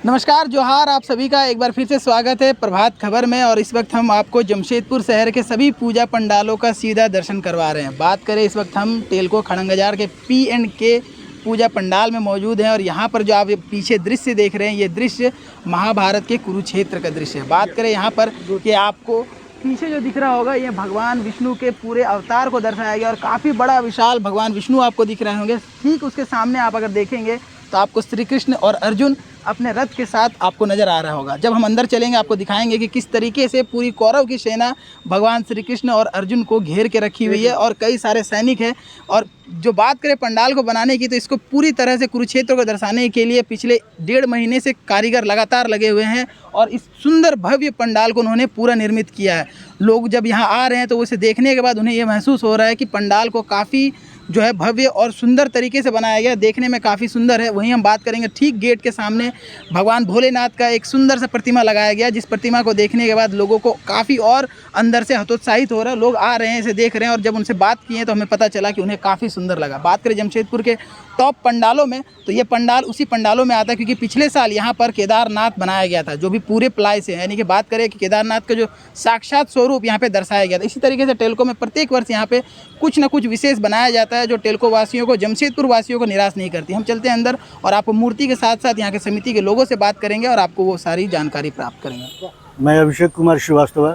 नमस्कार जोहार, आप सभी का एक बार फिर से स्वागत है प्रभात खबर में। और इस वक्त हम आपको जमशेदपुर शहर के सभी पूजा पंडालों का सीधा दर्शन करवा रहे हैं। बात करें, इस वक्त हम टेलको खड़ंगजार के P&K पूजा पंडाल में मौजूद हैं। और यहाँ पर जो आप ये पीछे दृश्य देख रहे हैं, ये दृश्य महाभारत के कुरुक्षेत्र का दृश्य है। बात करें यहाँ पर कि आपको पीछे जो दिख रहा होगा, ये भगवान विष्णु के पूरे अवतार को दर्शाया गया और काफ़ी बड़ा विशाल भगवान विष्णु आपको दिख रहे होंगे। ठीक उसके सामने आप अगर देखेंगे तो आपको श्री कृष्ण और अर्जुन अपने रथ के साथ आपको नज़र आ रहा होगा। जब हम अंदर चलेंगे आपको दिखाएंगे कि किस तरीके से पूरी कौरव की सेना भगवान श्री कृष्ण और अर्जुन को घेर के रखी हुई है और कई सारे सैनिक हैं। और जो बात करें पंडाल को बनाने की, तो इसको पूरी तरह से कुरुक्षेत्र को दर्शाने के लिए पिछले 1.5 महीने से कारीगर लगातार लगे हुए हैं और इस सुंदर भव्य पंडाल को उन्होंने पूरा निर्मित किया है। लोग जब यहाँ आ रहे हैं तो उसे देखने के बाद उन्हें ये महसूस हो रहा है कि पंडाल को काफ़ी जो है भव्य और सुंदर तरीके से बनाया गया, देखने में काफ़ी सुंदर है। वहीं हम बात करेंगे, ठीक गेट के सामने भगवान भोलेनाथ का एक सुंदर सा प्रतिमा लगाया गया, जिस प्रतिमा को देखने के बाद लोगों को काफ़ी और अंदर से हतोत्साहित हो रहा है। लोग आ रहे हैं, इसे देख रहे हैं और जब उनसे बात किए तो हमें पता चला कि उन्हें काफ़ी सुंदर लगा। बात करें जमशेदपुर के टॉप पंडालों में, तो ये पंडाल उसी पंडालों में आता है क्योंकि पिछले साल यहाँ पर केदारनाथ बनाया गया था, जो भी पूरे प्लाई से, यानी कि बात करें कि केदारनाथ का जो साक्षात स्वरूप यहाँ पे दर्शाया गया था। इसी तरीके से टेलको में प्रत्येक वर्ष यहाँ पे कुछ ना कुछ विशेष बनाया जाता है, जो टेलको वासियों को, जमशेदपुर वासियों को निराश नहीं करती। हम चलते हैं अंदर और आपको मूर्ति के साथ साथ यहाँ के समिति के लोगों से बात करेंगे और आपको वो सारी जानकारी प्राप्त करेंगे। मैं अभिषेक कुमार श्रीवास्तव,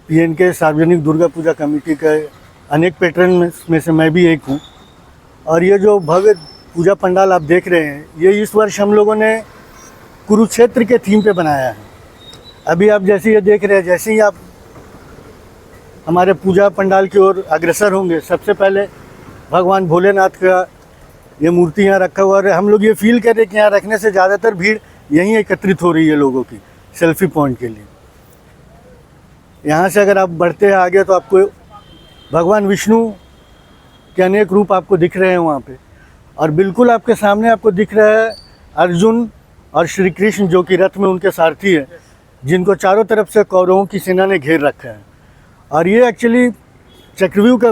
P&K सार्वजनिक दुर्गा पूजा कमेटी के अनेक पैटर्न में से मैं भी एक हूँ। और ये जो भव्य पूजा पंडाल आप देख रहे हैं, ये इस वर्ष हम लोगों ने कुरुक्षेत्र के थीम पे बनाया है। अभी आप जैसे ये देख रहे हैं, जैसे ही आप हमारे पूजा पंडाल की ओर अग्रसर होंगे, सबसे पहले भगवान भोलेनाथ का ये मूर्ति यहाँ रखा हुआ है। हम लोग ये फील कर रहे हैं कि यहाँ रखने से ज़्यादातर भीड़ यहीं एकत्रित हो रही है लोगों की सेल्फी पॉइंट के लिए। यहाँ से अगर आप बढ़ते हैं आगे तो आपको भगवान विष्णु के अनेक रूप आपको दिख रहे हैं वहाँ पे। और बिल्कुल आपके सामने आपको दिख रहा है अर्जुन और श्री कृष्ण, जो कि रथ में उनके सारथी है, जिनको चारों तरफ से कौरवों की सेना ने घेर रखा है। और ये एक्चुअली चक्रव्यूह का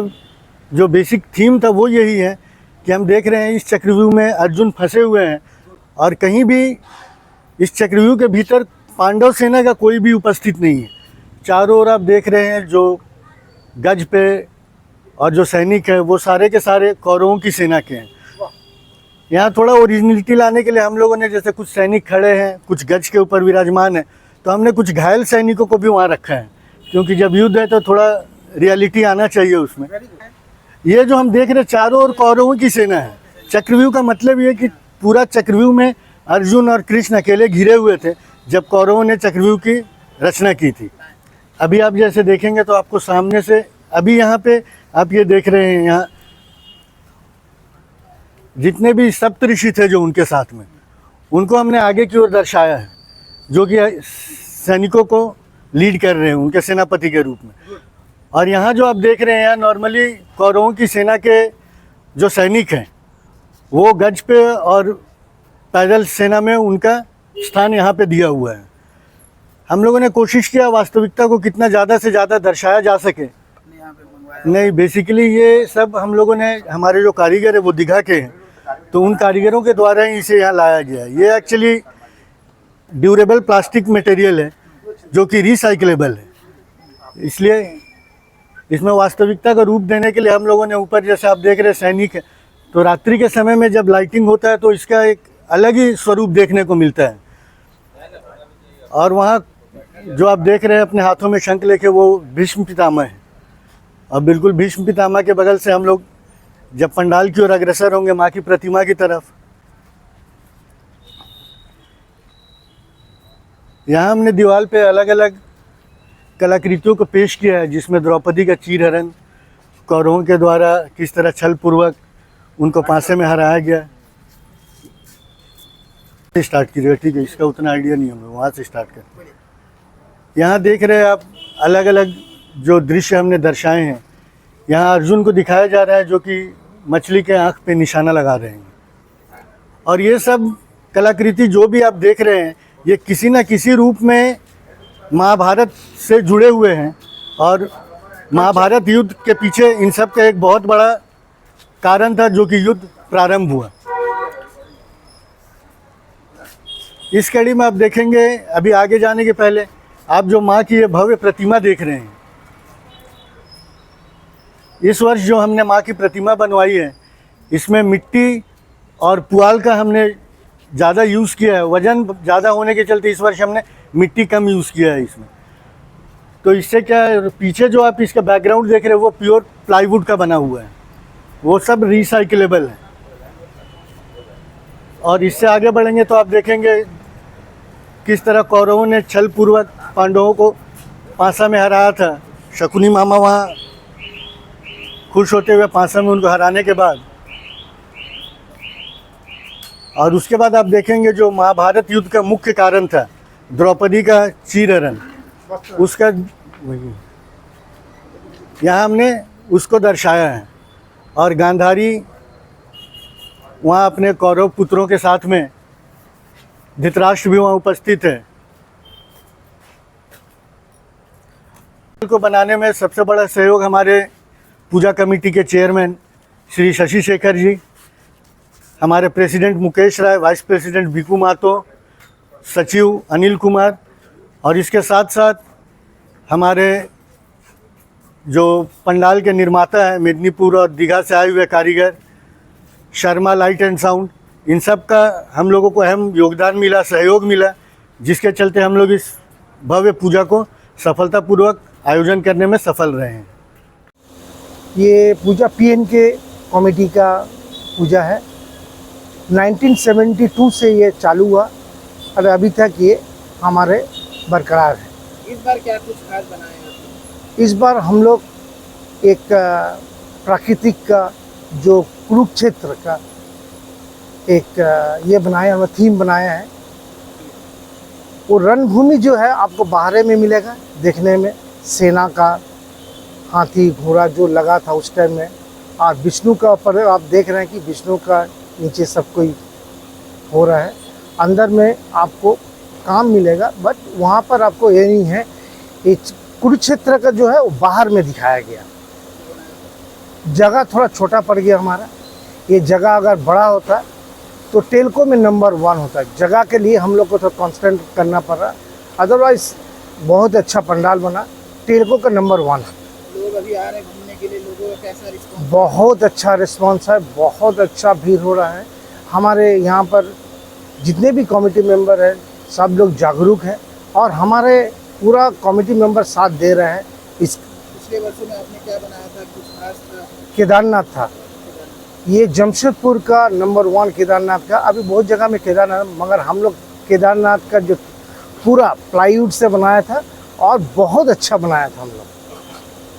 जो बेसिक थीम था वो यही है कि हम देख रहे हैं इस चक्रव्यूह में अर्जुन फंसे हुए हैं और कहीं भी इस चक्रव्यूह के भीतर पांडव सेना का कोई भी उपस्थित नहीं है। चारों ओर आप देख रहे हैं जो गज पे और जो सैनिक हैं वो सारे के सारे कौरवों की सेना के हैं। यहाँ थोड़ा ओरिजिनलिटी लाने के लिए हम लोगों ने, जैसे कुछ सैनिक खड़े हैं, कुछ गज के ऊपर विराजमान है, तो हमने कुछ घायल सैनिकों को भी वहाँ रखा है, क्योंकि जब युद्ध है तो थोड़ा रियलिटी आना चाहिए उसमें। ये जो हम देख रहे हैं चारों ओर कौरवों की सेना है। चक्रव्यूह का मतलब ये कि पूरा चक्रव्यूह में अर्जुन और कृष्ण अकेले घिरे हुए थे जब कौरवों ने चक्रव्यूह की रचना की थी। अभी आप जैसे देखेंगे तो आपको सामने से, अभी यहाँ पे आप ये देख रहे हैं, यहाँ जितने भी सप्त ऋषि थे जो उनके साथ में, उनको हमने आगे की ओर दर्शाया है, जो कि सैनिकों को लीड कर रहे हैं उनके सेनापति के रूप में। और यहाँ जो आप देख रहे हैं, यहाँ नॉर्मली कौरवों की सेना के जो सैनिक हैं वो गज पे और पैदल सेना में उनका स्थान यहाँ पे दिया हुआ है। हम लोगों ने कोशिश किया वास्तविकता को कितना ज़्यादा से ज़्यादा दर्शाया जा सके। नहीं, बेसिकली ये सब हम लोगों ने, हमारे जो कारीगर है वो दीघा के हैं, तो उन कारीगरों के द्वारा ही इसे यहाँ लाया गया है। ये एक्चुअली ड्यूरेबल प्लास्टिक मटेरियल है जो कि रिसाइक्लेबल है, इसलिए इसमें वास्तविकता का रूप देने के लिए हम लोगों ने ऊपर, जैसे आप देख रहे हैं सैनिक है, तो रात्रि के समय में जब लाइटिंग होता है तो इसका एक अलग ही स्वरूप देखने को मिलता है। और वहाँ जो आप देख रहे हैं अपने हाथों में शंख लेके, वो भीष्म पितामह है। और बिल्कुल भीष्म पितामह के बगल से हम लोग जब पंडाल की ओर अग्रसर होंगे माँ की प्रतिमा की तरफ, यहाँ हमने दीवार पे अलग अलग कलाकृतियों को पेश किया है, जिसमें द्रौपदी का चीरहरण कौरवों के द्वारा किस तरह छल पूर्वक उनको पासे में हराया गया। स्टार्ट कीजिएगा, ठीक है, इसका उतना आइडिया नहीं हमें, वहाँ से स्टार्ट करते हैं। यहाँ देख रहे हैं आप अलग अलग जो दृश्य हमने दर्शाए हैं। यहाँ अर्जुन को दिखाया जा रहा है जो कि मछली के आँख पे निशाना लगा रहे हैं। और ये सब कलाकृति जो भी आप देख रहे हैं, ये किसी न किसी रूप में महाभारत से जुड़े हुए हैं। और महाभारत युद्ध के पीछे इन सब का एक बहुत बड़ा कारण था, जो कि युद्ध प्रारंभ हुआ। इस कड़ी में आप देखेंगे, अभी आगे जाने के पहले आप जो माँ की ये भव्य प्रतिमा देख रहे हैं, इस वर्ष जो हमने माँ की प्रतिमा बनवाई है, इसमें मिट्टी और पुआल का हमने ज़्यादा यूज़ किया है। वज़न ज़्यादा होने के चलते इस वर्ष हमने मिट्टी कम यूज़ किया है इसमें। तो इससे क्या है, पीछे जो आप इसका बैकग्राउंड देख रहे हैं वो प्योर प्लाईवुड का बना हुआ है, वो सब रिसाइक्लेबल है। और इससे आगे बढ़ेंगे तो आप देखेंगे किस तरह कौरवों ने छल पूर्वक पांडवों को पासा में हराया था। शकुनी मामा वहाँ खुश होते हुए पासा में उनको हराने के बाद, और उसके बाद आप देखेंगे जो महाभारत युद्ध का मुख्य कारण था, द्रौपदी का चीरहरण, उसका यहाँ हमने उसको दर्शाया है। और गांधारी वहाँ अपने कौरव पुत्रों के साथ में, धृतराष्ट्र भी वहाँ उपस्थित है। को बनाने में सबसे बड़ा सहयोग हमारे पूजा कमेटी के चेयरमैन श्री शशि शेखर जी, हमारे प्रेसिडेंट मुकेश राय, वाइस प्रेसिडेंट भिकू मातो, सचिव अनिल कुमार, और इसके साथ साथ हमारे जो पंडाल के निर्माता हैं मेदिनीपुर और दीघा से आए हुए कारीगर शर्मा लाइट एंड साउंड, इन सब का हम लोगों को अहम योगदान मिला, सहयोग मिला, जिसके चलते हम लोग इस भव्य पूजा को सफलतापूर्वक आयोजन करने में सफल रहे हैं। ये पूजा पीएनके कमेटी का पूजा है। 1972 से ये चालू हुआ और अभी तक ये हमारे बरकरार है। इस बार क्या कुछ खास बनाया आपने? इस बार हम लोग एक प्राकृतिक का जो कुरुक्षेत्र का एक ये बनाया, हम थीम बनाया है। वो रणभूमि जो है आपको बाहर में मिलेगा देखने में, सेना का हाथी घोड़ा जो लगा था उस टाइम में, और विष्णु का ऊपर आप देख रहे हैं कि विष्णु का नीचे सब कोई हो रहा है। अंदर में आपको काम मिलेगा, बट वहाँ पर आपको ये नहीं है। ये कुरुक्षेत्र का जो है वो बाहर में दिखाया गया। जगह थोड़ा छोटा पड़ गया हमारा। ये जगह अगर बड़ा होता तो टेल्को में नंबर 1 होता। जगह के लिए हम लोग को तो कॉन्स्टेंट करना पड़ रहा, अदरवाइज बहुत अच्छा पंडाल बना। टेल्को का नंबर 1 है। लोग अभी आ रहे हैं घूमने के लिए, लोगों का कैसा रिस्पॉन्स? बहुत अच्छा रिस्पॉन्स है, बहुत अच्छा भीड़ हो रहा है। हमारे यहाँ पर जितने भी कमेटी मेंबर हैं सब लोग जागरूक हैं और हमारे पूरा कमेटी मेंबर साथ दे रहे हैं। इस पिछले वर्षों में आपने क्या बनाया था, कुछ खास था? केदारनाथ था, ये जमशेदपुर का नंबर 1 केदारनाथ का। अभी बहुत जगह में केदारनाथ, मगर हम लोग केदारनाथ का जो पूरा प्लाईवुड से बनाया था और बहुत अच्छा बनाया था हम लोग।